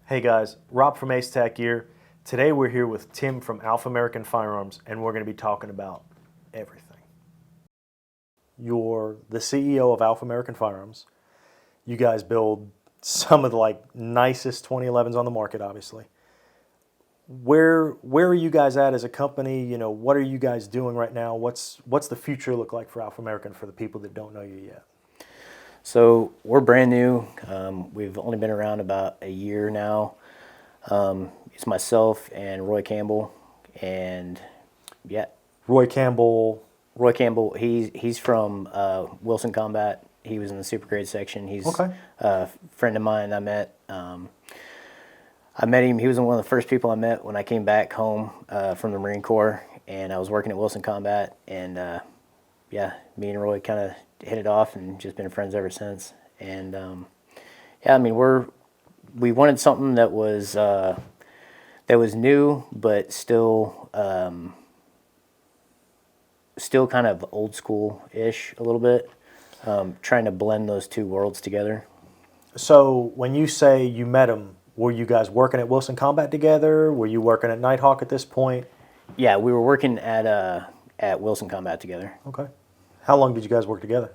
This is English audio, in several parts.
Hey guys, Rob from AceTac here. Today we're here with Tim from Alpha American Firearms and we're going to be talking about everything. You're the CEO of Alpha American Firearms. You guys build some of the nicest 2011s on the market, obviously. Where are you guys at as a company? You know, what are you guys doing right now? What's the future look like for Alpha American for the people that don't know you yet? So we're brand new. We've only been around about a year now. It's myself and Roy Campbell, and yeah, Roy Campbell. Roy Campbell. He's from Wilson Combat. He was in the super grade section. He's Okay. a friend of mine. I met him. He was one of the first people I met when I came back home from the Marine Corps, and I was working at Wilson Combat, and yeah, me and Roy kind of hit it off and just been friends ever since. And yeah, I mean, we wanted something that was new, but still kind of old school-ish a little bit, trying to blend those two worlds together. So when you say you met him, were you guys working at Wilson Combat together? Were you working at Nighthawk at this point? Yeah, we were working at Wilson Combat together. Okay. How long did you guys work together?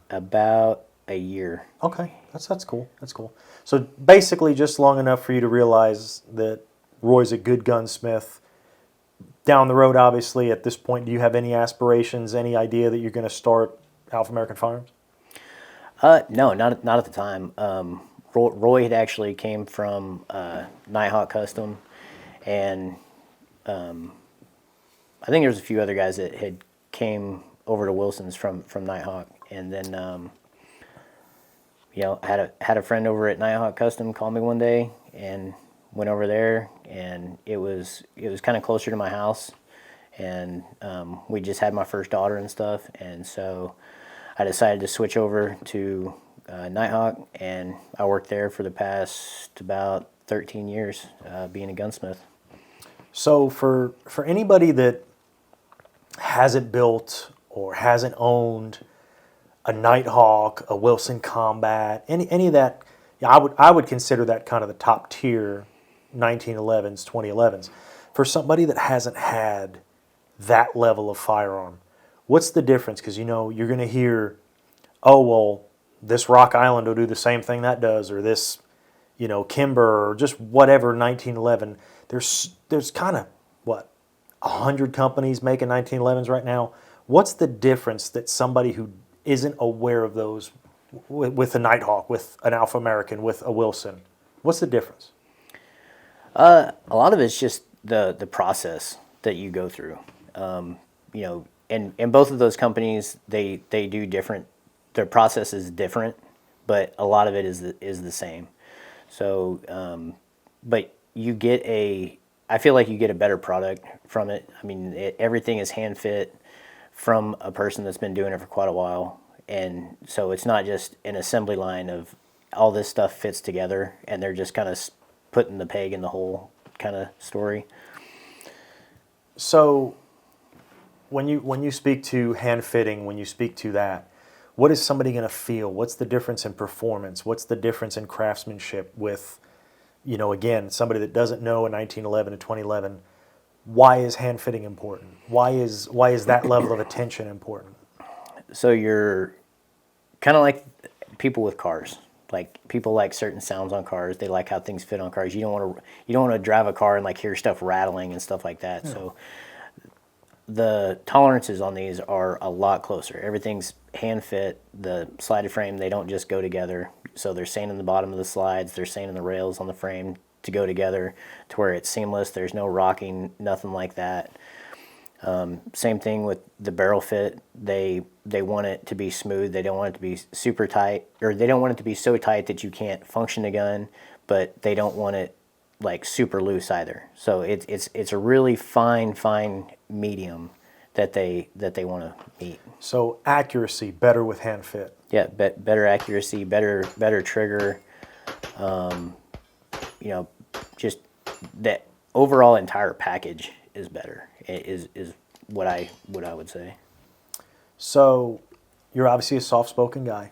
About a year. Okay, that's cool. That's cool. So basically, just long enough for you to realize that Roy's a good gunsmith. Down the road, obviously, at this point, do you have any aspirations, any idea that you're going to start Alpha American Firearms? No, not at the time. Roy had actually came from Nighthawk Custom, and I think there's a few other guys that had came over to Wilson's from Nighthawk, and then I had a friend over at Nighthawk Custom call me one day, and went over there, and it was kind of closer to my house, and we just had my first daughter and stuff, and so I decided to switch over to Nighthawk, and I worked there for the past about 13 years being a gunsmith. So for anybody that hasn't built or hasn't owned a Nighthawk, a Wilson Combat, any of that, yeah, I would consider that kind of the top tier 1911s, 2011s. For somebody that hasn't had that level of firearm, what's the difference? Because you're going to hear, oh well, this Rock Island will do the same thing that does, or this, Kimber, or just whatever 1911. There's kind of 100 companies making 1911s right now. What's the difference that somebody who isn't aware of those with a Nighthawk, with an Alpha American, with a Wilson, what's the difference? A lot of it's just the process that you go through. And both of those companies, they do different. Their process is different, but a lot of it is the same. So, but I feel like you get a better product from it. I mean, everything is hand fit from a person that's been doing it for quite a while, and so it's not just an assembly line of all this stuff fits together, and they're just kind of putting the peg in the hole kind of story. So, when you speak to hand fitting, when you speak to that, what is somebody going to feel? What's the difference in performance? What's the difference in craftsmanship with, again, somebody that doesn't know a 1911 and 2011? Why is hand fitting important? Why is that level of attention important? So you're kind of like people with cars. Like, people like certain sounds on cars. They like how things fit on cars. You don't want to drive a car and hear stuff rattling and stuff like that. Yeah. So the tolerances on these are a lot closer. Everything's hand fit. The slided frame, they don't just go together. So they're sanding the bottom of the slides. They're sanding the rails on the frame to go together to where it's seamless. There's no rocking, nothing like that. Same thing with the barrel fit. They want it to be smooth. They don't want it to be super tight, or they don't want it to be so tight that you can't function the gun, but they don't want it super loose either. So it's a really fine medium that they want to meet. So accuracy better with hand fit. Yeah, better accuracy, better trigger. Just that overall entire package is better. Is what I would say. So, you're obviously a soft-spoken guy.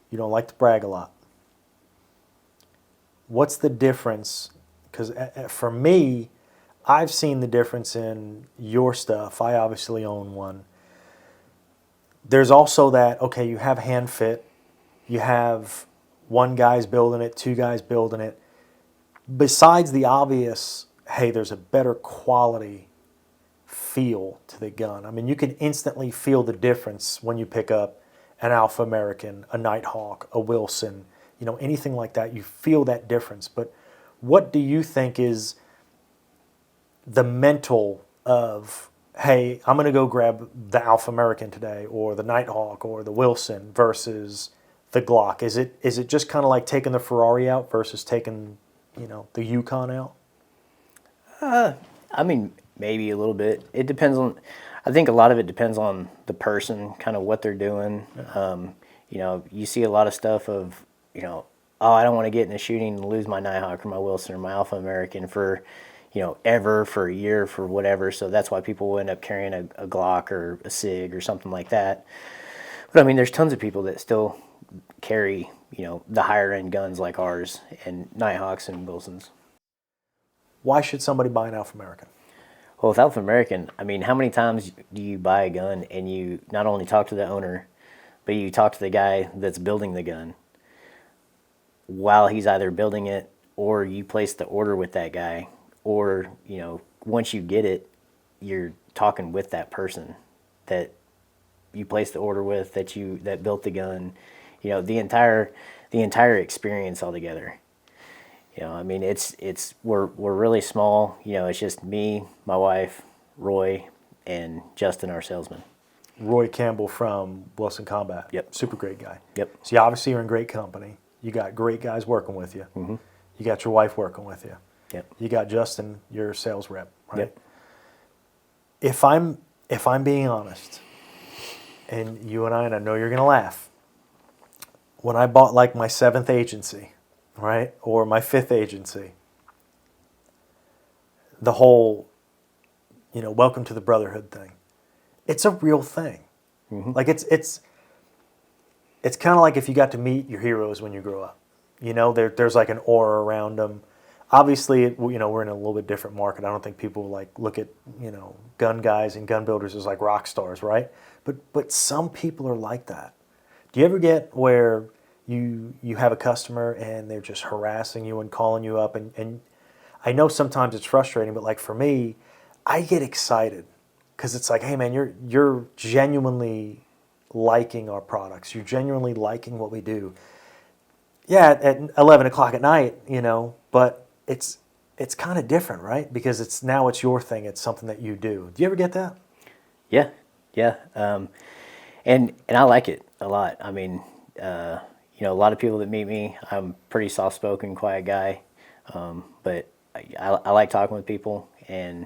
You don't like to brag a lot. What's the difference? Because for me, I've seen the difference in your stuff. I obviously own one. There's also that, okay, you have hand fit, you have one guy's building it, two guys building it. Besides the obvious, hey, there's a better quality feel to the gun. I mean, you can instantly feel the difference when you pick up an Alpha American, a Nighthawk, a Wilson, anything like that. You feel that difference. But what do you think is the mental of, hey, I'm going to go grab the Alpha American today, or the Nighthawk, or the Wilson versus the Glock? Is it just kind of like taking the Ferrari out versus taking, the Yukon out? I mean, maybe a little bit. It depends on. I think a lot of it depends on the person, kind of what they're doing. You see a lot of stuff of, oh, I don't want to get in a shooting and lose my Nighthawk or my Wilson or my Alpha American for, ever, for a year, for whatever. So that's why people will end up carrying a Glock or a SIG or something like that. But I mean, there's tons of people that still carry, the higher end guns like ours and Nighthawks and Wilsons. Why should somebody buy an Alpha American? Well, with Alpha American, I mean, how many times do you buy a gun and you not only talk to the owner, but you talk to the guy that's building the gun while he's either building it, or you place the order with that guy, or, once you get it, you're talking with that person that you placed the order with, that built the gun, the entire experience altogether. I mean, we're really small. It's just me, my wife, Roy, and Justin, our salesman. Roy Campbell from Wilson Combat. Yep. Super great guy. Yep. So you obviously you're in great company. You got great guys working with you. Mm-hmm. You got your wife working with you. Yep. You got Justin, your sales rep, right? Yep. If I'm being honest, and you and I know you're gonna laugh, when I bought like my 7th agency, right, or my 5th agency, the whole, welcome to the brotherhood thing, it's a real thing. Mm-hmm. Like it's kind of like if you got to meet your heroes when you grow up. There's like an aura around them. Obviously, we're in a little bit different market. I don't think people like look at, gun guys and gun builders as like rock stars, right? But some people are like that. Do you ever get where you have a customer and they're just harassing you and calling you up, and I know sometimes it's frustrating, but like for me, I get excited because it's like, hey man, you're genuinely liking our products. You're genuinely liking what we do. Yeah, at 11 o'clock at night, but it's kind of different, right? Because it's your thing. It's something that you do. Do you ever get that? Yeah. And I like it a lot. I mean, a lot of people that meet me, I'm a pretty soft-spoken, quiet guy, but I like talking with people, and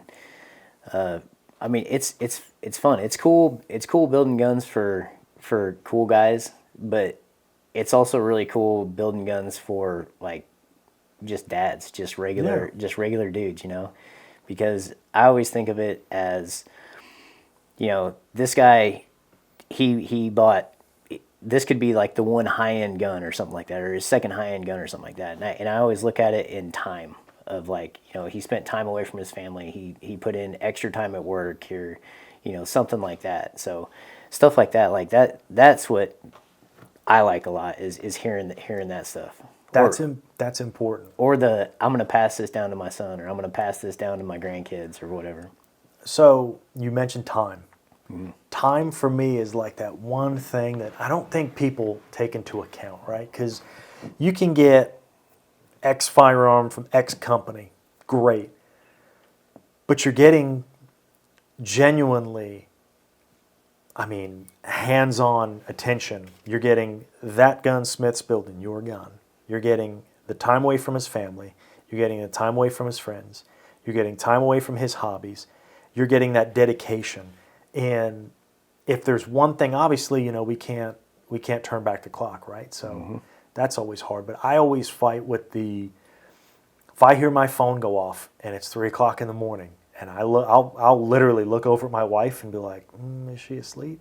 I mean, it's fun. It's cool. It's cool building guns for cool guys, but it's also really cool building guns for like just dads, just regular dudes, because I always think of it as, this guy, he bought, this could be like the one high-end gun or something like that, or his second high-end gun or something like that. And I always look at it in time of like, he spent time away from his family. He put in extra time at work, or, something like that. So stuff like that, that's what I like a lot is hearing that stuff. That's important. Or I'm going to pass this down to my son, or I'm going to pass this down to my grandkids, or whatever. So you mentioned time. Mm-hmm. Time for me is like that one thing that I don't think people take into account, right? Because you can get X firearm from X company, great. But you're getting genuinely, hands-on attention. You're getting that gunsmith's building your gun. You're getting the time away from his family. You're getting the time away from his friends. You're getting time away from his hobbies. You're getting that dedication. And if there's one thing, obviously, we can't turn back the clock, right? So that's always hard. But I always fight with if I hear my phone go off and it's 3 o'clock in the morning, and I'll literally look over at my wife and be like, is she asleep?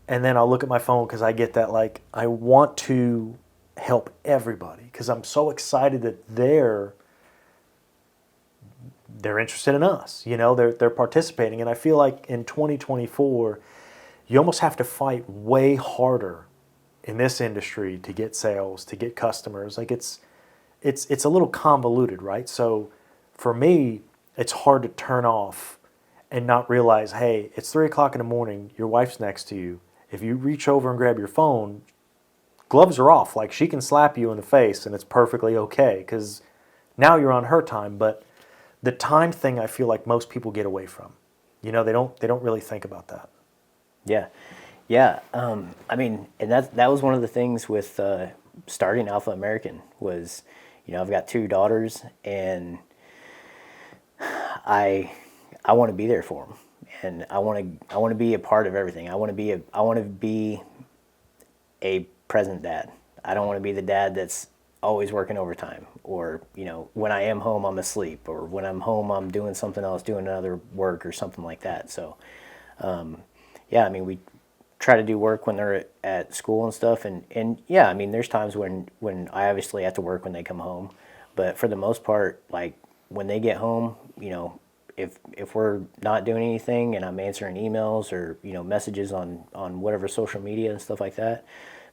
And then I'll look at my phone because I get that, like, I want to help everybody because I'm so excited that they're interested in us. They're participating, and I feel like in 2024, you almost have to fight way harder in this industry to get sales, to get customers. Like it's a little convoluted, right? So for me, it's hard to turn off and not realize, hey, it's 3 o'clock in the morning. Your wife's next to you. If you reach over and grab your phone, gloves are off. Like she can slap you in the face and it's perfectly okay because now you're on her time. But the time thing, I feel like most people get away from. They don't really think about that. Yeah, yeah. I mean, and that was one of the things with starting Alpha American was, I've got 2 daughters, and I want to be there for them, and I want to be a part of everything. I want to be a present dad. I don't want to be the dad that's always working overtime, or when I am home I'm asleep, or when I'm home I'm doing something else, doing another work or something like that. So yeah, I mean, we try to do work when they're at school and stuff, and yeah, I mean, there's times when I obviously have to work when they come home, but for the most part, like when they get home, if we're not doing anything and I'm answering emails or messages on whatever social media and stuff like that,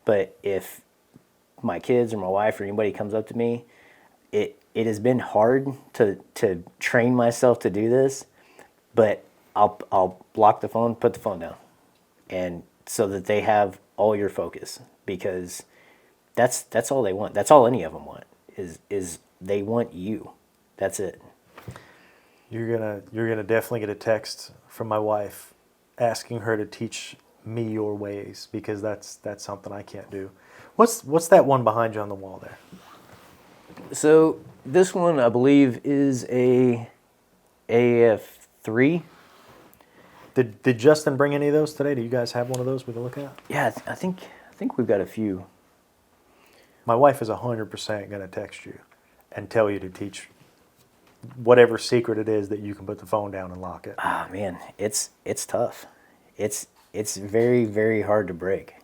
but if my kids or my wife or anybody comes up to me, it has been hard to train myself to do this, but I'll block the phone, put the phone down, and so that they have all your focus, because that's all they want. That's all any of them want is they want you. That's it. You're gonna definitely get a text from my wife asking her to teach me your ways because that's something I can't do. What's that one behind you on the wall there? So this one, I believe, is a AF3. Did Justin bring any of those today? Do you guys have one of those we can look at? Yeah, I think we've got a few. My wife is 100% going to text you and tell you to teach whatever secret it is that you can put the phone down and lock it. Ah, man, it's tough. It's very, very hard to break,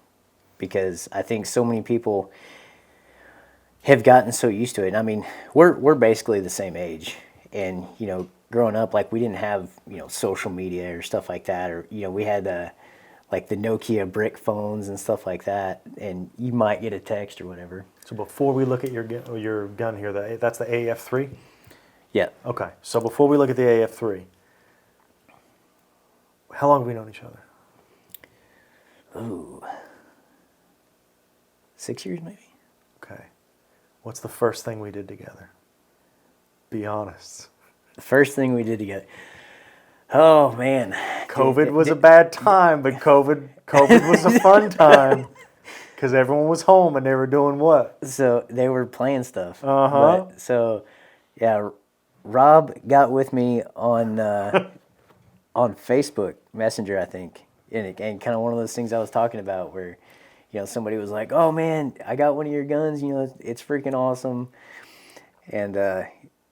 because I think so many people have gotten so used to it. I mean, we're basically the same age, and growing up, like, we didn't have social media or stuff like that, or we had like the Nokia brick phones and stuff like that, and you might get a text or whatever. So before we look at your gun here, that's the AF3? Yeah. Okay, so before we look at the AF3, how long have we known each other? Ooh. 6 years maybe? Okay. What's the first thing we did together? Be honest. The first thing we did together. Oh, man. COVID was a bad time, but COVID was a fun time because everyone was home and they were doing what? So they were playing stuff. Uh-huh. So, yeah, Rob got with me on on Facebook Messenger, I think, and kind of one of those things I was talking about where, somebody was like, "Oh man, I got one of your guns. It's freaking awesome." And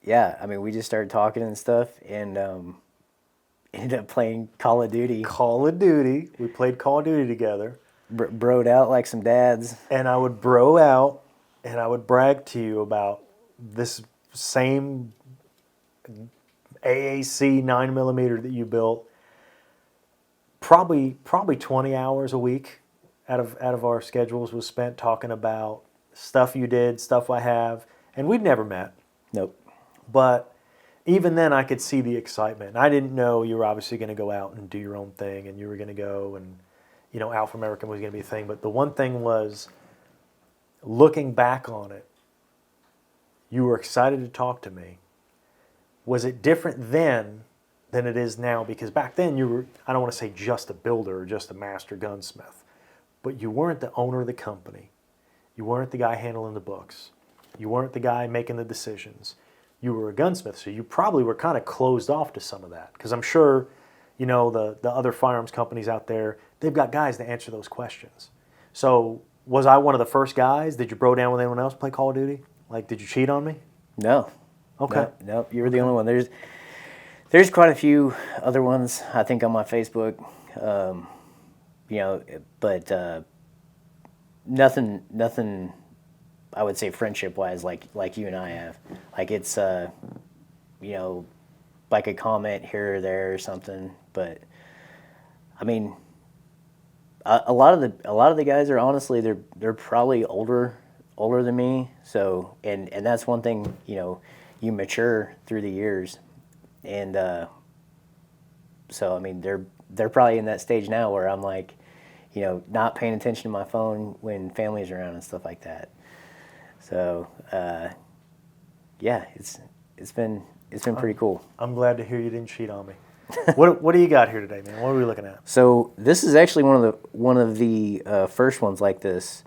yeah, I mean, we just started talking and stuff, and ended up playing Call of Duty. Call of Duty. We played Call of Duty together. Broed out like some dads. And I would bro out, and I would brag to you about this same AAC 9mm that you built. Probably 20 hours a week out of our schedules was spent talking about stuff you did, stuff I have, and we'd never met. Nope. But even then, I could see the excitement. I didn't know you were obviously going to go out and do your own thing, and you were going to go, and Alpha American was going to be a thing. But the one thing was, looking back on it, you were excited to talk to me. Was it different then than it is now? Because back then you were, I don't want to say just a builder or just a master gunsmith, but you weren't the owner of the company. You weren't the guy handling the books. You weren't the guy making the decisions. You were a gunsmith, so you probably were kind of closed off to some of that. Because I'm sure, the other firearms companies out there, they've got guys to answer those questions. So was I one of the first guys? Did you bro down with anyone else play Call of Duty? Like, did you cheat on me? No. Okay. Nope. You were the only one. There's quite a few other ones, I think, on my Facebook. But nothing I would say friendship wise, like you and I have. Like it's you know, like a comment here or there or something. But I mean, a lot of the guys are honestly they're probably older than me. So and that's one thing, you know, you mature through the years, and so I mean they're probably in that stage now where I'm like, you know, not paying attention to my phone when family's around and stuff like that. So yeah, it's been pretty cool. I'm glad to hear you didn't cheat on me. What do you got here today, man? What are we looking at? So this is actually one of the first ones like this.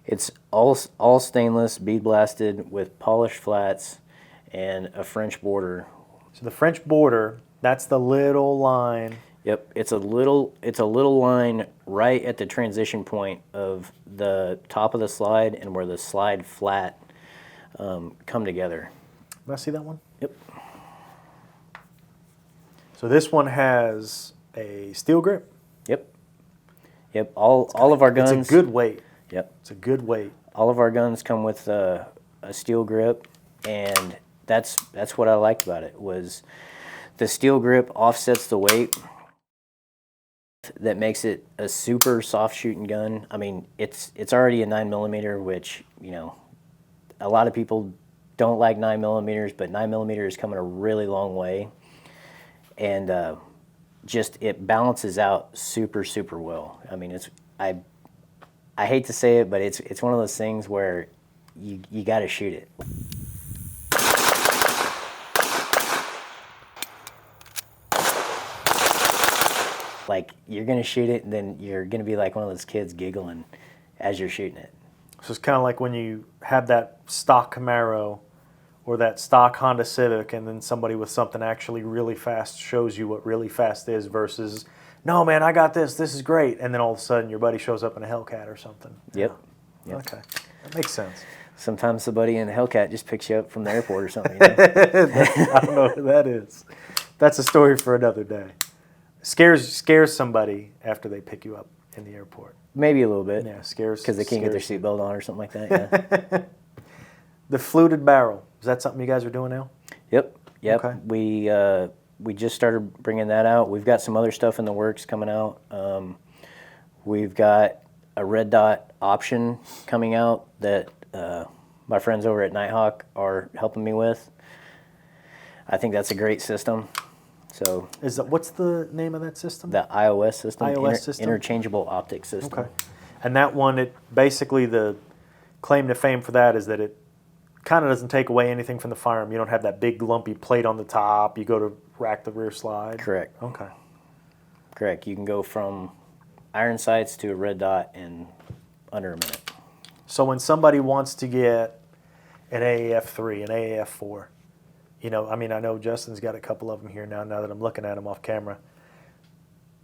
It's all stainless, bead blasted with polished flats and a French border. So the French border, that's the little line. Yep, it's a little line right at the transition point of the top of the slide and where the slide flat come together. Can I see that one? Yep. So this one has a steel grip. Yep. Yep. All of our guns. It's a good weight. Yep. It's a good weight. All of our guns come with a steel grip, and that's what I liked about it was the steel grip offsets the weight. That makes it a super soft shooting gun. I mean, it's already a 9mm, which, you know, a lot of people don't like 9mm, but 9mm is coming a really long way, and just it balances out super well. I mean, I hate to say it, but it's one of those things where you got to shoot it. Like, you're going to shoot it, and then you're going to be like one of those kids giggling as you're shooting it. So it's kind of like when you have that stock Camaro or that stock Honda Civic, and then somebody with something actually really fast shows you what really fast is versus, no, man, I got this. This is great. And then all of a sudden your buddy shows up in a Hellcat or something. Yep. Yeah. Okay. That makes sense. Sometimes the buddy in the Hellcat just picks you up from the airport or something. You know? I don't know who that is. That's a story for another day. Scares somebody after they pick you up in the airport. Maybe a little bit. Yeah, scares. Because they can't get their seatbelt on or something like that, yeah. The fluted barrel. Is that something you guys are doing now? Yep. Okay. We just started bringing that out. We've got some other stuff in the works coming out. We've got a red dot option coming out that my friends over at Nighthawk are helping me with. I think that's a great system. So what's the name of that system? The iOS system. System? Interchangeable optic system. Okay. And that one, it basically, the claim to fame for that is that it kind of doesn't take away anything from the firearm. You don't have that big lumpy plate on the top. You go to rack the rear slide. Correct. Okay. Correct. You can go from iron sights to a red dot in under a minute. So when somebody wants to get an AAF3, an AAF4, you know, I mean, I know Justin's got a couple of them here now that I'm looking at them off camera.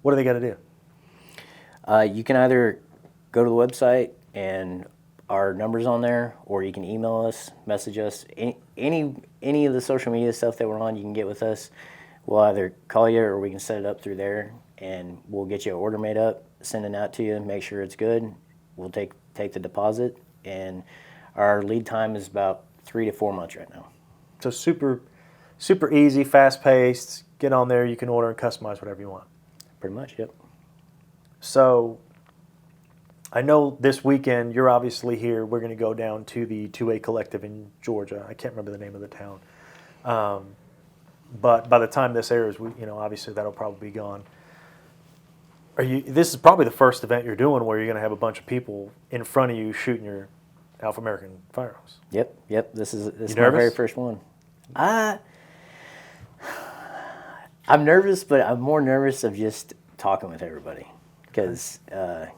What do they got to do? You can either go to the website and our number's on there, or you can email us, message us. Any of the social media stuff that we're on, you can get with us. We'll either call you or we can set it up through there, and we'll get you an order made up, send it out to you, make sure it's good. We'll take the deposit, and our lead time is about 3 to 4 months right now. So super easy, fast-paced. Get on there. You can order and customize whatever you want. Pretty much, yep. So I know this weekend you're obviously here. We're going to go down to the 2A Collective in Georgia. I can't remember the name of the town. But by the time this airs, obviously that'll probably be gone. This is probably the first event you're doing where you're going to have a bunch of people in front of you shooting your Alpha American Firearms. Yep. This is my nervous? very first one. I'm nervous, but I'm more nervous of just talking with everybody because, I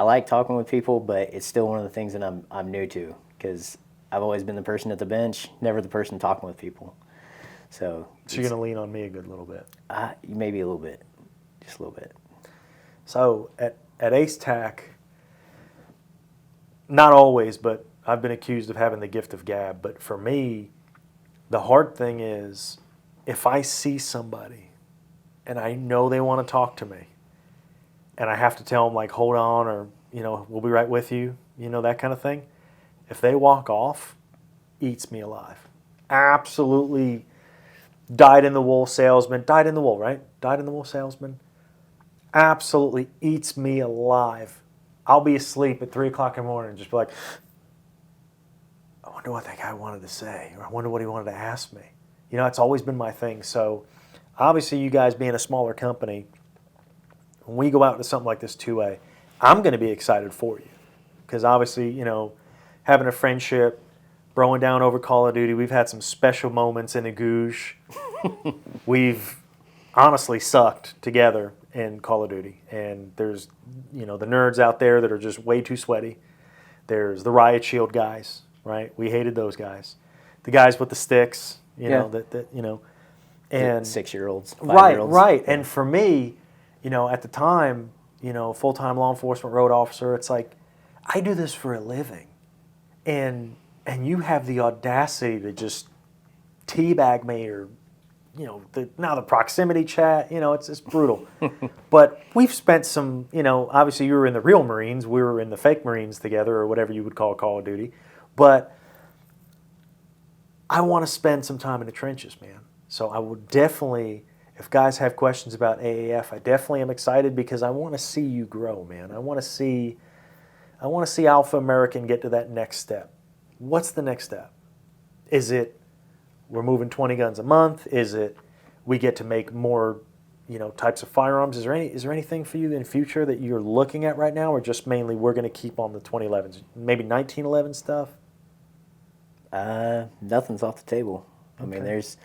like talking with people, but it's still one of the things that I'm new to because I've always been the person at the bench, never the person talking with people. So you're going to lean on me a good little bit. Maybe a little bit, just a little bit. So at AceTac, not always, but I've been accused of having the gift of gab. But for me, the hard thing is if I see somebody and I know they want to talk to me and I have to tell them, like, hold on, or, we'll be right with you, that kind of thing, if they walk off, eats me alive. Absolutely dyed-in-the-wool salesman. Dyed-in-the-wool, right? Dyed-in-the-wool salesman. Absolutely eats me alive. I'll be asleep at 3 o'clock in the morning and just be like, I wonder what that guy wanted to say, or I wonder what he wanted to ask me. You know, it's always been my thing. So obviously you guys being a smaller company, when we go out to something like this 2A, I'm going to be excited for you. Because obviously, you know, having a friendship, throwing down over Call of Duty, we've had some special moments in the goosh. We've honestly sucked together in Call of Duty. And there's, you know, the nerds out there that are just way too sweaty. There's the Riot Shield guys, right? We hated those guys. The guys with the sticks, you know, that you know. And 6-year-olds, 5-year-olds. Right. Yeah. And for me, you know, at the time, you know, full-time law enforcement road officer, it's like, I do this for a living. And you have the audacity to just teabag me, or, you know, now the proximity chat, you know, it's brutal. But we've spent some, you know, obviously you were in the real Marines, we were in the fake Marines together, or whatever you would call Call of Duty. But I want to spend some time in the trenches, man. So I would definitely, if guys have questions about AAF, I definitely am excited, because I want to see you grow, man. I want to see Alpha American get to that next step. What's the next step? Is it we're moving 20 guns a month? Is it we get to make more, you know, types of firearms? Is there anything for you in the future that you're looking at right now, or just mainly we're going to keep on the 2011s, maybe 1911 stuff? Nothing's off the table. Okay. I mean, there's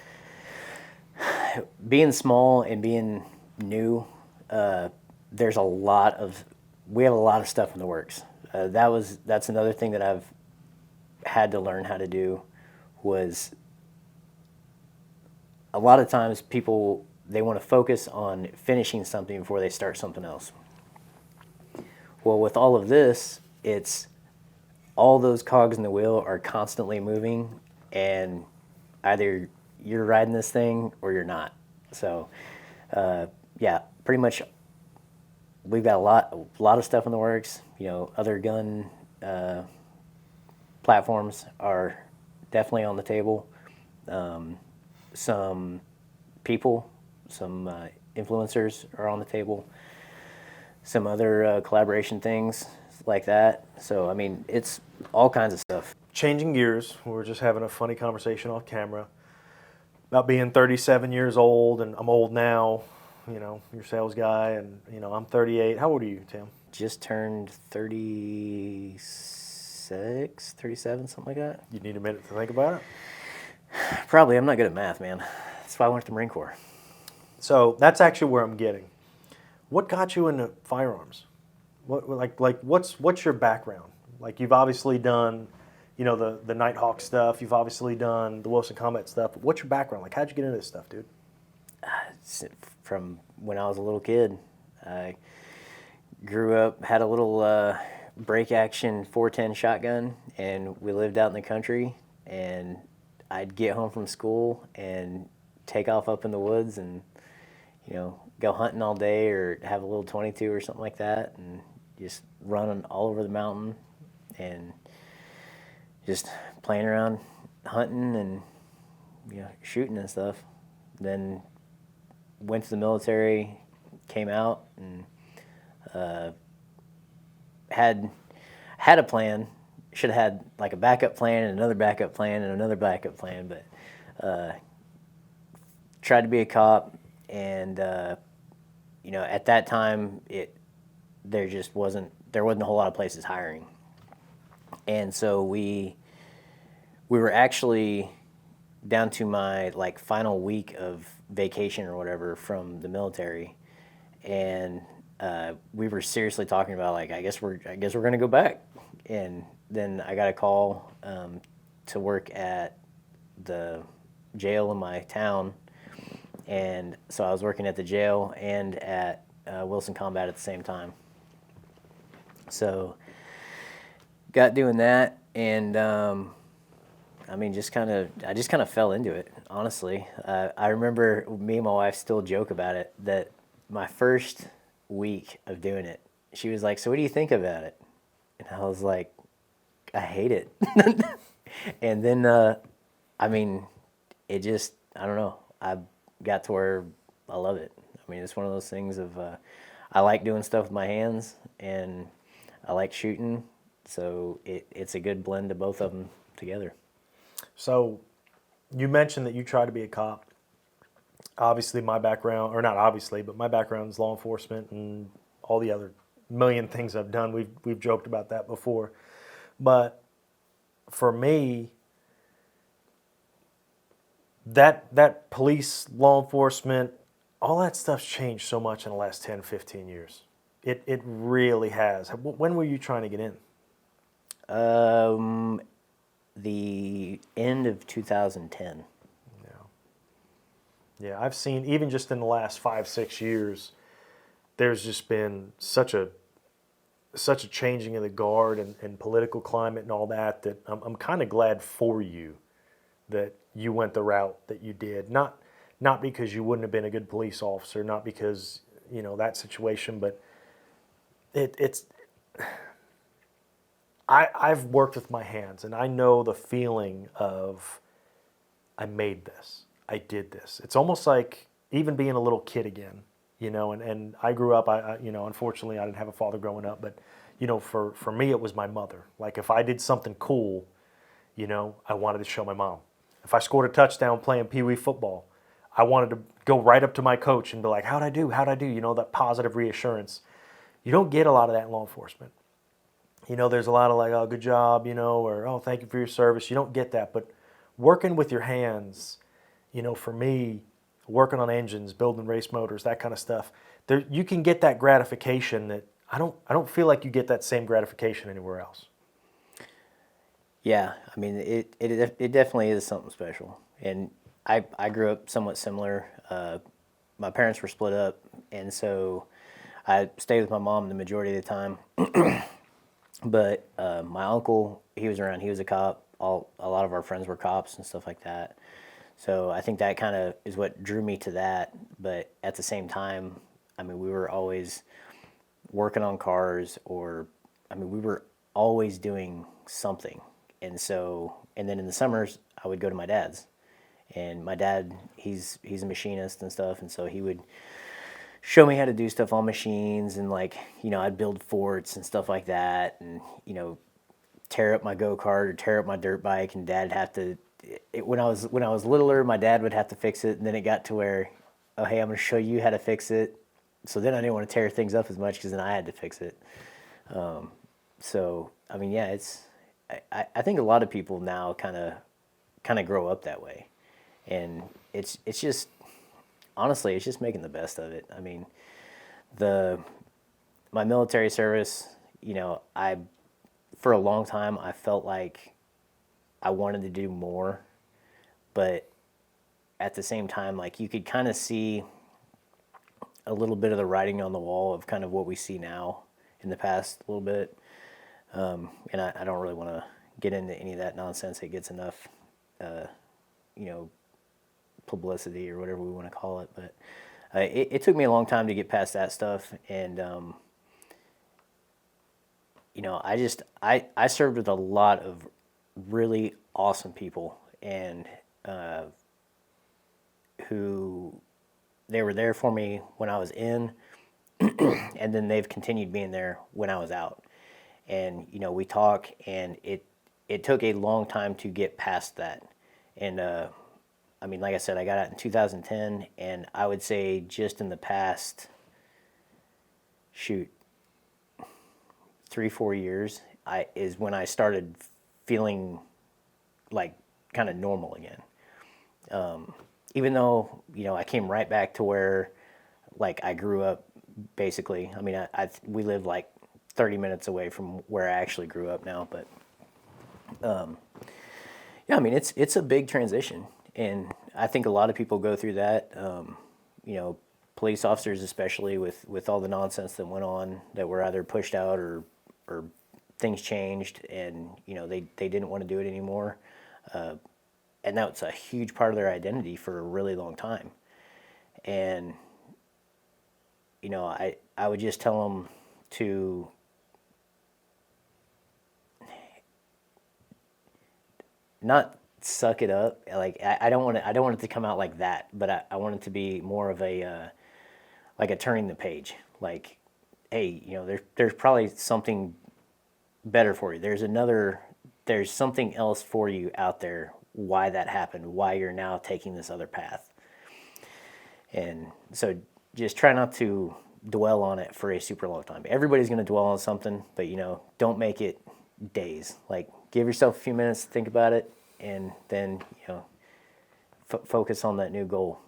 being small and being new. There's we have a lot of stuff in the works. That's another thing that I've had to learn how to do. Was a lot of times people, they want to focus on finishing something before they start something else. Well, with all of this, it's all those cogs in the wheel are constantly moving, and either you're riding this thing or you're not. So, yeah, pretty much we've got a lot of stuff in the works. You know, other gun platforms are definitely on the table. Some people, some influencers are on the table. Some other collaboration things like that. So, I mean, it's all kinds of stuff. Changing gears, we were just having a funny conversation off camera about being 37 years old, and I'm old now, you know, you're a sales guy, and, you know, I'm 38. How old are you, Tim? Just turned 36, 37, something like that. You need a minute to think about it? Probably. I'm not good at math, man. That's why I went to the Marine Corps. So that's actually where I'm getting. What got you into firearms? What's your background? Like, you've obviously done, you know, the Nighthawk stuff. You've obviously done the Wilson Combat stuff. But what's your background? Like, how'd you get into this stuff, dude? From when I was a little kid. I grew up, had a little break action 410 shotgun, and we lived out in the country, and I'd get home from school and take off up in the woods and, you know, go hunting all day, or have a little 22 or something like that, and just running all over the mountain and just playing around hunting and, you know, shooting and stuff. Then went to the military, came out, and had a plan. Should have had like a backup plan and another backup plan and another backup plan, but tried to be a cop, and you know, at that time there wasn't a whole lot of places hiring, and so we were actually down to my like final week of vacation or whatever from the military, and we were seriously talking about, like, I guess we're gonna go back. And then I got a call to work at the jail in my town, and so I was working at the jail and at Wilson Combat at the same time. So got doing that, and I mean, I just kind of fell into it, honestly. I remember me and my wife still joke about it, that my first week of doing it, she was like, "So what do you think about it?" And I was like, I hate it. And then, I mean, it just, I don't know. I got to where I love it. I mean, it's one of those things of, I like doing stuff with my hands and I like shooting. So it's a good blend of both of them together. So you mentioned that you tried to be a cop. Obviously, my background, or not obviously, but my background is law enforcement and all the other million things I've done. We've joked about that before. But for me, that police, law enforcement, all that stuff's changed so much in the last 10, 15 years. It really has. When were you trying to get in? The end of 2010. Yeah, I've seen, even just in the last 5, 6 years, there's just been such a changing of the guard and political climate and all that, that I'm kind of glad for you that you went the route that you did. Not because you wouldn't have been a good police officer, not because, that situation, but it's I've worked with my hands, and I know the feeling of, I made this, I did this. It's almost like even being a little kid again, and I grew up, unfortunately I didn't have a father growing up, but for me it was my mother. Like if I did something cool, I wanted to show my mom. If I scored a touchdown playing Pee Wee football, I wanted to go right up to my coach and be like, how'd I do? That positive reassurance. You don't get a lot of that in law enforcement. There's a lot of like, oh, good job, or oh, thank you for your service. You don't get that. But working with your hands, for me, working on engines, building race motors, that kind of stuff, there you can get that gratification that I don't feel like you get that same gratification anywhere else. Yeah, I mean, it definitely is something special. And I grew up somewhat similar. My parents were split up, and so I stayed with my mom the majority of the time. But my uncle, he was around. He was a cop. A lot of our friends were cops and stuff like that. So I think that kind of is what drew me to that. But at the same time, I mean, we were always working on cars, or I mean, we were always doing something. And then in the summers, I would go to my dad's. And my dad, he's a machinist and stuff, and so he would show me how to do stuff on machines, and like, I'd build forts and stuff like that, and tear up my go-kart or tear up my dirt bike, and dad'd have to, when I was littler, my dad would have to fix it, and then it got to where, oh hey, I'm going to show you how to fix it. So then I didn't want to tear things up as much, because then I had to fix it. So I mean, yeah, I think a lot of people now kind of grow up that way, and it's just, honestly, it's just making the best of it. I mean, my military service, I for a long time I felt like I wanted to do more, but at the same time, like, you could kind of see a little bit of the writing on the wall of kind of what we see now in the past a little bit. And I don't really want to get into any of that nonsense. It gets enough, publicity or whatever we want to call it. But it took me a long time to get past that stuff. And, I served with a lot of really awesome people, and who, they were there for me when I was in, and then they've continued being there when I was out. And we talk, and it took a long time to get past that. And I mean, like I said, I got out in 2010, and I would say just in the past, 3-4 years, is when I started feeling like kind of normal again. Even though I came right back to where, like, I grew up basically. I mean, we live like 30 minutes away from where I actually grew up now, but yeah, I mean, it's a big transition, and I think a lot of people go through that. Police officers, especially with all the nonsense that went on, that were either pushed out or things changed, and they didn't want to do it anymore, and that's a huge part of their identity for a really long time. And I would just tell them to not suck it up. Like I don't want it to come out like that, but I want it to be more of a like a turning the page. Like, hey, there's probably something better for you. There's something else for you out there. Why that happened? Why you're now taking this other path? And so just try not to dwell on it for a super long time. Everybody's going to dwell on something, but don't make it days. Like, give yourself a few minutes to think about it, and then focus on that new goal.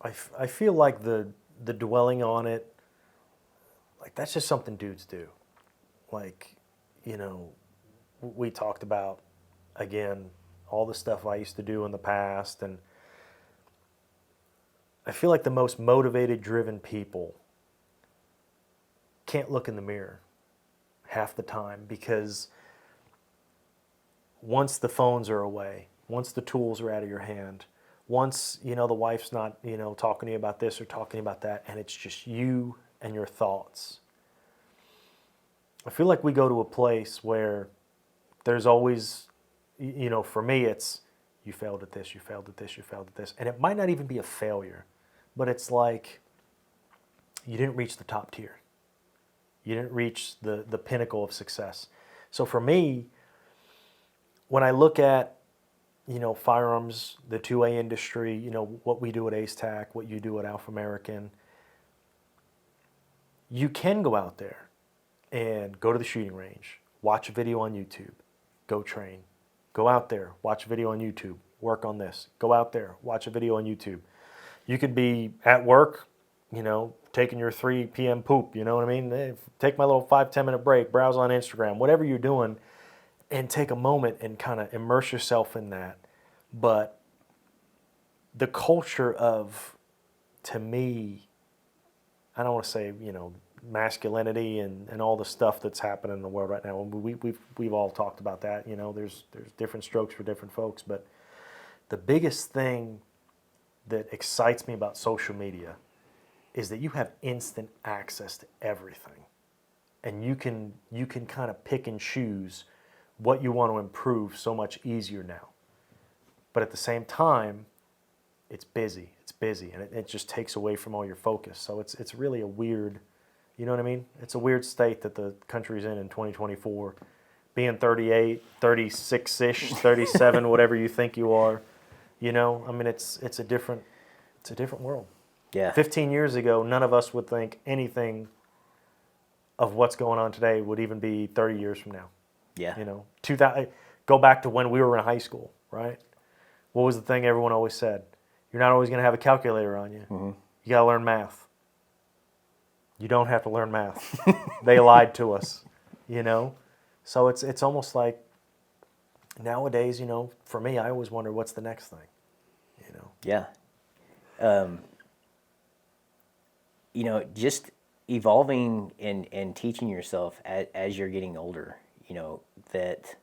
I feel like the dwelling on it, like that's just something dudes do. Like, we talked about, again, all the stuff I used to do in the past, and I feel like the most motivated, driven people can't look in the mirror half the time, because once the phones are away, once the tools are out of your hand, once the wife's not talking to you about this or talking about that, and it's just you and your thoughts, I feel like we go to a place where there's always, for me, it's you failed at this, you failed at this, you failed at this, and it might not even be a failure, but it's like you didn't reach the top tier. You didn't reach the pinnacle of success. So for me, when I look at, firearms, the 2A industry, what we do at AceTac, what you do at Alpha American, you can go out there and go to the shooting range, watch a video on YouTube, go train. Go out there, watch a video on YouTube, work on this. Go out there, watch a video on YouTube. You could be at work, taking your 3 p.m. poop, you know what I mean? Take my little 5-10 minute break, browse on Instagram, whatever you're doing, and take a moment and kind of immerse yourself in that. But the culture of, to me, I don't want to say, masculinity and all the stuff that's happening in the world right now. We've all talked about that. There's different strokes for different folks, but the biggest thing that excites me about social media is that you have instant access to everything, and you can kind of pick and choose what you want to improve so much easier now. But at the same time, it's busy, and it just takes away from all your focus. So it's really a weird, you know what I mean? It's a weird state that the country's in 2024. Being 38, 36-ish, 37, whatever you think you are, I mean, it's a different world. Yeah. 15 years ago, none of us would think anything of what's going on today would even be 30 years from now. Yeah. 2000, go back to when we were in high school, right? What was the thing everyone always said? You're not always going to have a calculator on you. Mm-hmm. You got to learn math. You don't have to learn math. They lied to us, So it's almost like nowadays, for me, I always wonder what's the next thing, Yeah. Just evolving and teaching yourself as you're getting older, that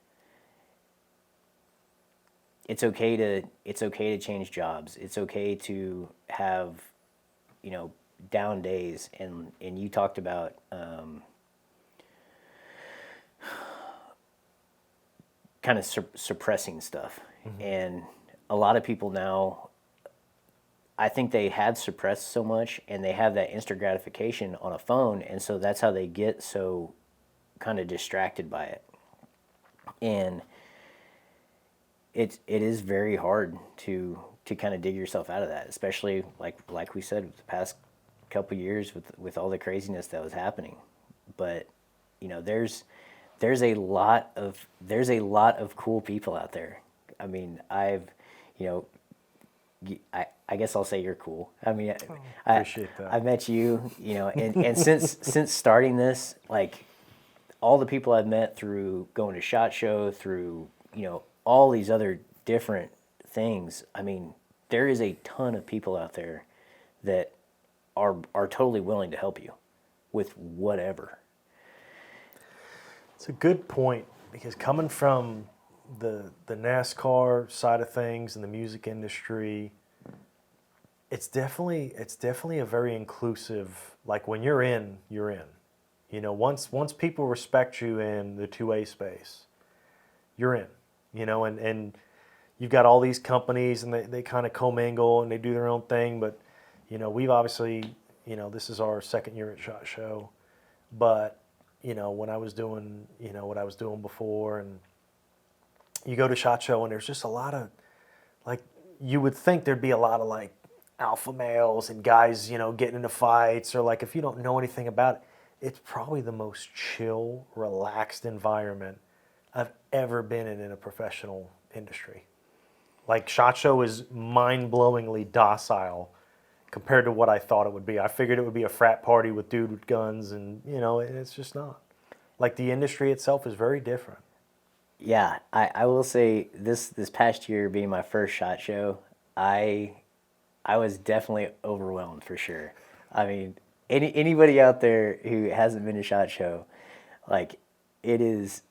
it's okay to change jobs. It's okay to have, down days, and you talked about kind of suppressing stuff. Mm-hmm. And a lot of people now, I think they had suppressed so much, and they have that instant gratification on a phone, and so that's how they get so kind of distracted by it. And it is very hard to kind of dig yourself out of that, especially like we said, the past couple years with all the craziness that was happening. But there's a lot of cool people out there. I mean, I guess I'll say you're cool. I mean, appreciate that. I met you, and since starting this, like, all the people I've met through going to SHOT Show, through all these other different things. I mean, there is a ton of people out there that are totally willing to help you with whatever. It's a good point, because coming from the NASCAR side of things and the music industry, it's definitely a very inclusive. Like, when you're in, you're in. Once people respect you in the 2A space, you're in. And you've got all these companies and they kind of commingle and they do their own thing. But, we've obviously, this is our second year at SHOT Show. But, when I was doing, what I was doing before, and you go to SHOT Show and there's just a lot of, like, you would think there'd be a lot of, like, alpha males and guys, getting into fights, or, like, if you don't know anything about it, it's probably the most chill, relaxed environment I've ever been in a professional industry. Like, SHOT Show is mind-blowingly docile compared to what I thought it would be. I figured it would be a frat party with dude with guns, and it's just not. Like, the industry itself is very different. Yeah, I will say this past year being my first SHOT Show, I was definitely overwhelmed for sure. I mean, anybody out there who hasn't been to SHOT Show, like, it is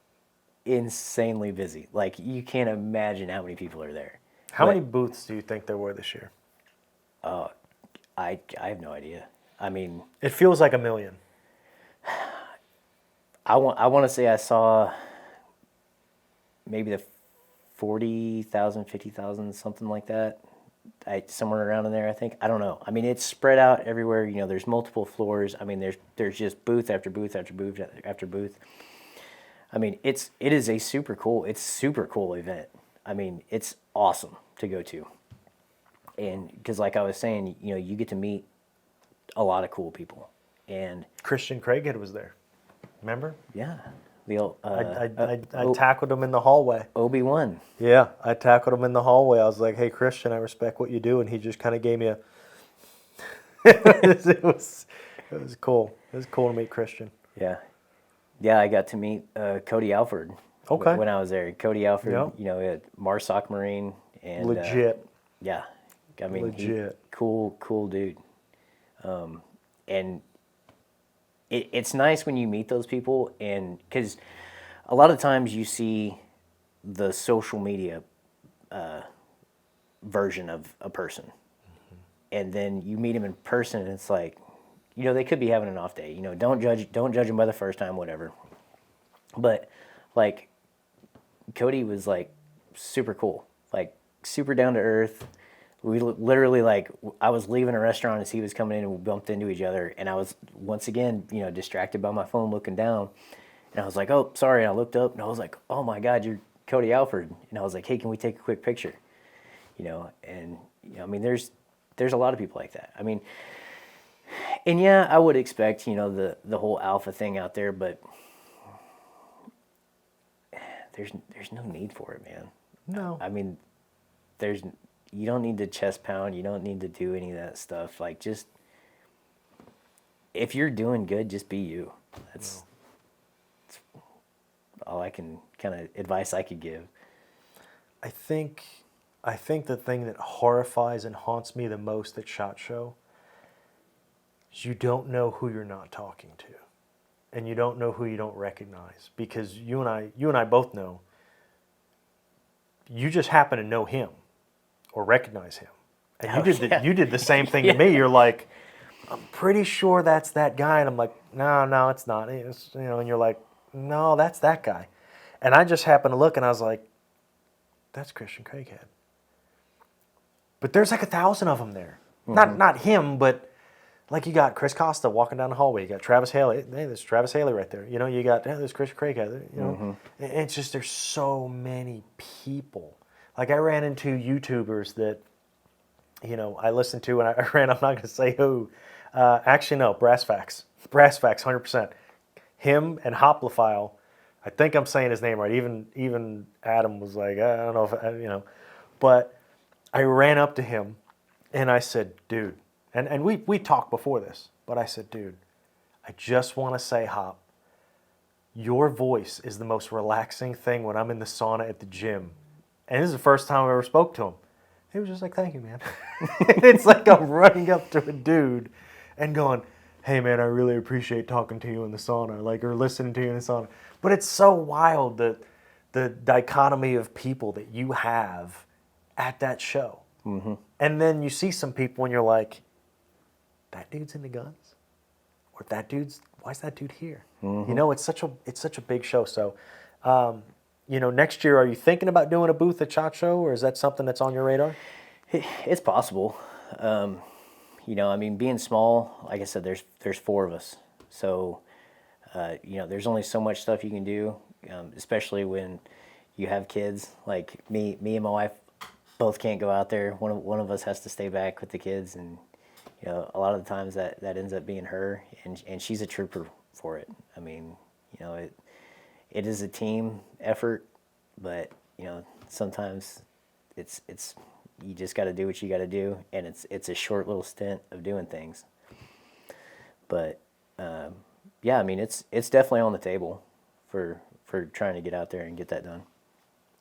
insanely busy. Like, you can't imagine how many people are there. How many booths do you think there were this year? I have no idea. I mean, it feels like 1 million. I want to say I saw maybe the 40,000, 50,000, something like that. Somewhere around in there, I think. I don't know. I mean, it's spread out everywhere. There's multiple floors. I mean, there's just booth after booth after booth after booth. I mean, it is a super cool event. I mean, it's awesome to go to. And because, like I was saying, you get to meet a lot of cool people. And Christian Craighead was there. Remember? Yeah. The old, I tackled him in the hallway. Obi-Wan. Yeah, I tackled him in the hallway. I was like, "Hey, Christian, I respect what you do," and he just kind of gave me a. it was cool. It was cool to meet Christian. Yeah, I got to meet Cody Alford. Okay. When I was there, Cody Alford, Yep. MARSOC Marine, and legit. Yeah, I mean, legit. Cool dude. And it's nice when you meet those people, and because a lot of times you see the social media version of a person, and then you meet them in person, and it's like, they could be having an off day. Don't judge them by the first time, whatever. But like, Cody was like super cool, like super down to earth. We literally, like, I was leaving a restaurant as he was coming in, and we bumped into each other, and I was once again, distracted by my phone looking down, and I was like, "Oh, sorry," and I looked up, and I was like, "Oh my God, you're Cody Alford," and I was like, "Hey, can we take a quick picture?" And I mean, there's a lot of people like that. I mean, and yeah, I would expect, the whole alpha thing out there, but there's no need for it, man. No. I mean, you don't need to chest pound. You don't need to do any of that stuff. Like, just, if you're doing good, just be you. That's all I can advice I could give. I think the thing that horrifies and haunts me the most at SHOT Show is you don't know who you're not talking to, and you don't know who you don't recognize, because you and I both know. You just happen to know him or recognize him, and you did the same thing to me. You're like, "I'm pretty sure that's that guy," and I'm like, "No, it's not." It's, and you're like, "No, that's that guy," and I just happened to look, and I was like, "That's Christian Craighead." But there's like 1,000 of them there. Mm-hmm. Not him, but like, you got Chris Costa walking down the hallway. You got Travis Haley. Hey, there's Travis Haley right there. You got there's Christian Craighead. Mm-hmm. It's just, there's so many people. Like, I ran into YouTubers that, I listened to, and I'm not going to say who. Actually, no, Brass Facts, 100%. Him and Hoplifile. I think I'm saying his name right. Even Adam was like, I don't know if, but I ran up to him, and I said, "Dude," and we talked before this, but I said, "Dude, I just want to say, Hop, your voice is the most relaxing thing when I'm in the sauna at the gym." And this is the first time I ever spoke to him. He was just like, "Thank you, man." It's like I'm running up to a dude and going, "Hey, man, I really appreciate talking to you in the sauna," like, or listening to you in the sauna. But it's so wild, the dichotomy of people that you have at that show. Mm-hmm. And then you see some people and you're like, "That dude's into guns?" Or why is that dude here? Mm-hmm. It's such a big show. So next year, are you thinking about doing a booth at SHOT Show, or is that something that's on your radar? It's possible. I mean, being small, like I said, there's 4 of us, so there's only so much stuff you can do, especially when you have kids. Like me and my wife both can't go out there. One of us has to stay back with the kids, and a lot of the times that ends up being her, and she's a trooper for it. I mean, it is a team effort, but sometimes it's you just got to do what you got to do, and it's a short little stint of doing things. But yeah, I mean, it's definitely on the table for trying to get out there and get that done.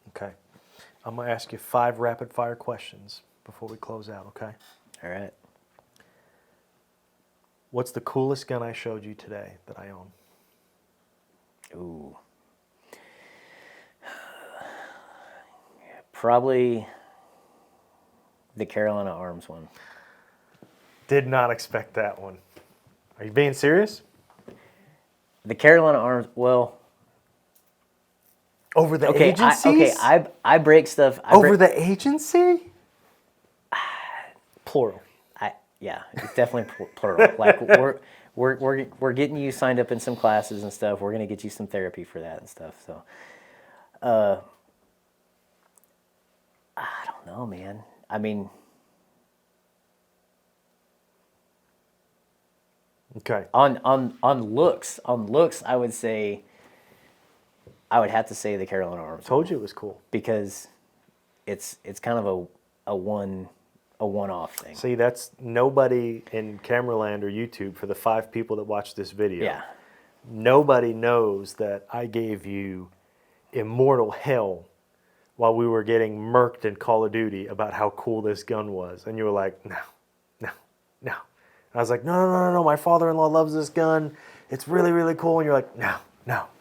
Okay. I'm going to ask you 5 rapid-fire questions before we close out, okay? All right. What's the coolest gun I showed you today that I own? Ooh. Probably the Carolina Arms one. Did not expect that one. Are you being serious? The Carolina Arms, well... Over the agencies? I break stuff... Over the agency? Plural. Yeah, it's definitely plural. Like, we're getting you signed up in some classes and stuff. We're going to get you some therapy for that and stuff. So, I don't know, man. I mean... Okay. On looks, I would have to say the Carolina Arms. Told you it was cool. Because it's kind of a one-off thing. See, that's nobody in Cameraland or YouTube, for the 5 people that watch this video. Yeah. Nobody knows that I gave you immortal hell while we were getting murked in Call of Duty about how cool this gun was. And you were like, no. I was like, no, my father-in-law loves this gun. It's really, really cool. And you're like, no.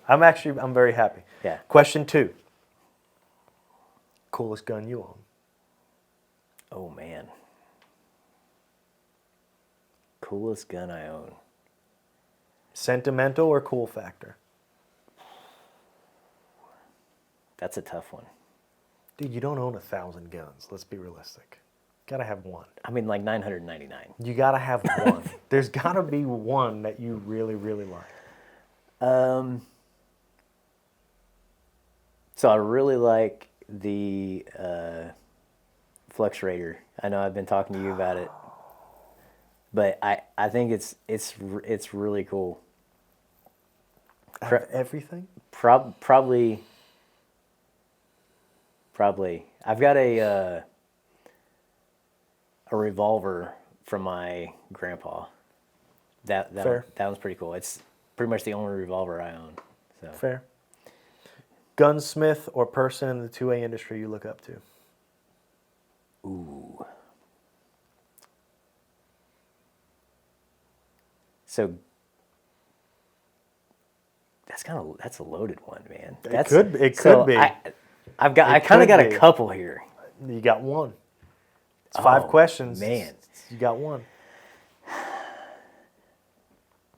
I'm very happy. Yeah. Question 2. Coolest gun you own? Oh, man. Coolest gun I own. Sentimental or cool factor? That's a tough one. Dude, you don't own 1,000 guns. Let's be realistic. Gotta have one. I mean, like 999. You gotta have one. There's gotta be one that you really, really like. So I really like the Flux Raider. I know I've been talking to you about it, but I think it's really cool. Everything? Probably. I've got a revolver from my grandpa. That one's pretty cool. It's pretty much the only revolver I own. So. Fair. Gunsmith or person in the 2A industry you look up to? Ooh. So that's a loaded one, man. It could be. I kind of got a couple here. You got one. It's 5 questions. Man. You got one.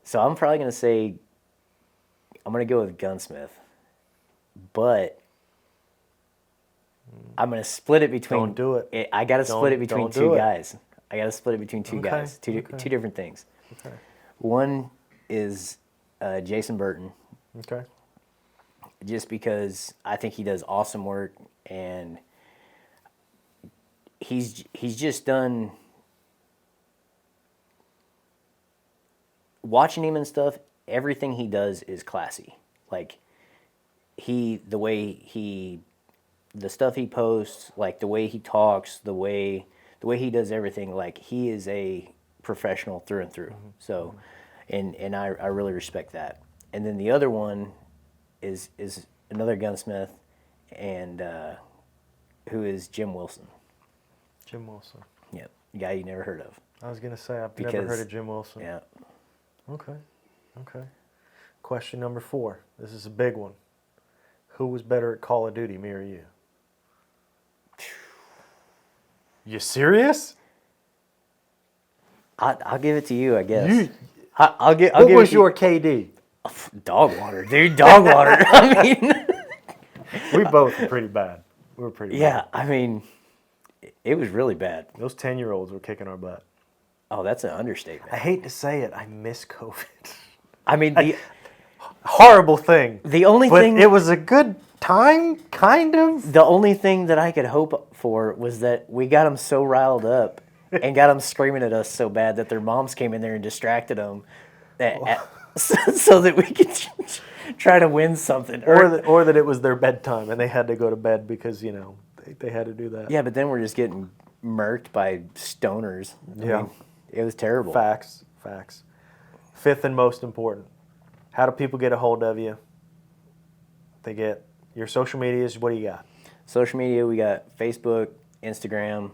So I'm probably going to say, I'm going to go with Gunsmith. But I'm going to split it between... Don't do it. I got to split it between 2 guys. I got to split it between 2 Okay. guys. Two different things. Okay. One is Jason Burton. Okay. Just because I think he does awesome work, and he's just done, watching him and stuff, everything he does is classy. Like the stuff he posts, like the way he talks, the way he does everything, like he is a professional through and through. Mm-hmm. So and I really respect that. And then the other one is another gunsmith, and who is Jim Wilson. Jim Wilson. Yep, a guy you never heard of. I was going to say, I've never heard of Jim Wilson. Yeah. Okay. Question number 4. This is a big one. Who was better at Call of Duty, me or you? You serious? I'll give it to you, I guess. What was your KD? Dog water, dude. Dog water. I mean, We both were pretty bad. We were pretty Yeah, bad. I mean, it was really bad. Those 10-year-olds were kicking our butt. Oh, that's an understatement. I hate to say it, I miss COVID. I mean, the Horrible thing. only But thing it was a good time, kind of. the only thing that I could hope for was that we got them so riled up and got them screaming at us so bad that their moms came in there and distracted them, so that we could try to win something. Or that it was their bedtime and they had to go to bed because, they had to do that. Yeah, but then we're just getting murked by stoners. I mean, it was terrible. Facts. Fifth and most important. How do people get a hold of you? They get your social medias. What do you got? Social media, we got Facebook, Instagram.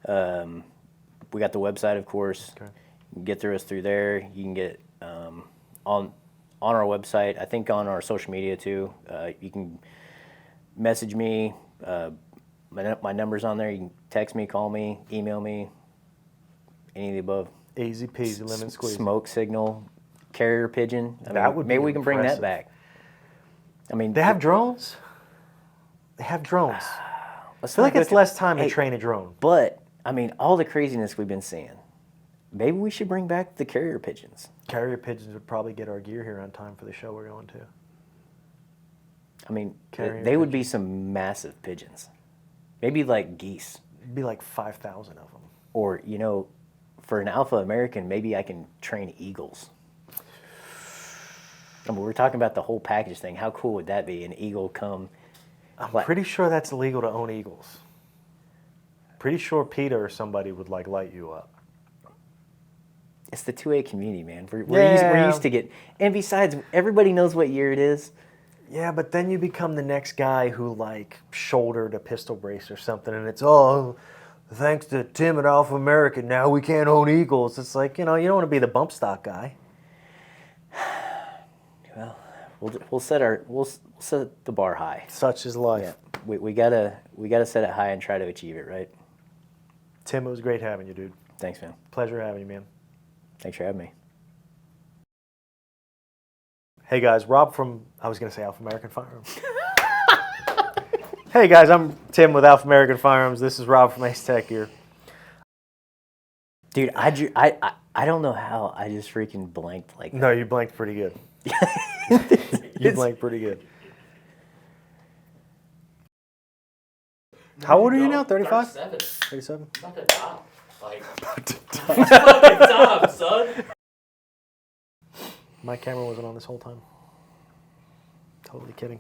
We got the website, of course. Okay. You can get through us through there. You can get on our website. I think on our social media too. You can message me. My number's on there. You can text me, call me, email me. Any of the above. Easy peasy, lemon squeeze. Smoke signal, carrier pigeon. That would be maybe we can bring that impressive. back. I mean, They have drones? They have drones. I let's feel not like go it's to- less time Hey, to train a drone. But I mean, all the craziness we've been seeing. Maybe we should bring back the carrier pigeons. Carrier pigeons would probably get our gear here on time for the show we're going to. I mean, Carrier they would be some massive pigeons. Maybe like geese. It'd be like 5,000 of them. Or, for an Alpha American, maybe I can train eagles. I mean, we're talking about the whole package thing. How cool would that be? An eagle come. I'm Like- pretty sure that's illegal to own eagles. Pretty sure PETA or somebody would light you up. It's the 2A community, man. We're used to get. And besides, everybody knows what year it is. Yeah, but then you become the next guy who shouldered a pistol brace or something, and it's thanks to Tim at Alpha American, now we can't own eagles. It's like you don't want to be the bump stock guy. Well, we'll set the bar high. Such is life. Yeah, we gotta set it high and try to achieve it, right? Tim, it was great having you, dude. Thanks, man. Pleasure having you, man. Thanks for having me. Hey guys, Rob from Alpha American Firearms. Hey guys, I'm Tim with Alpha American Firearms. This is Rob from AceTac here. Dude, I don't know how I just freaking blanked like that. No, you blanked pretty good. You blanked pretty good. How old are you now? 35? 37. 37? About to die. Fucking time, son. My camera wasn't on this whole time. Totally kidding.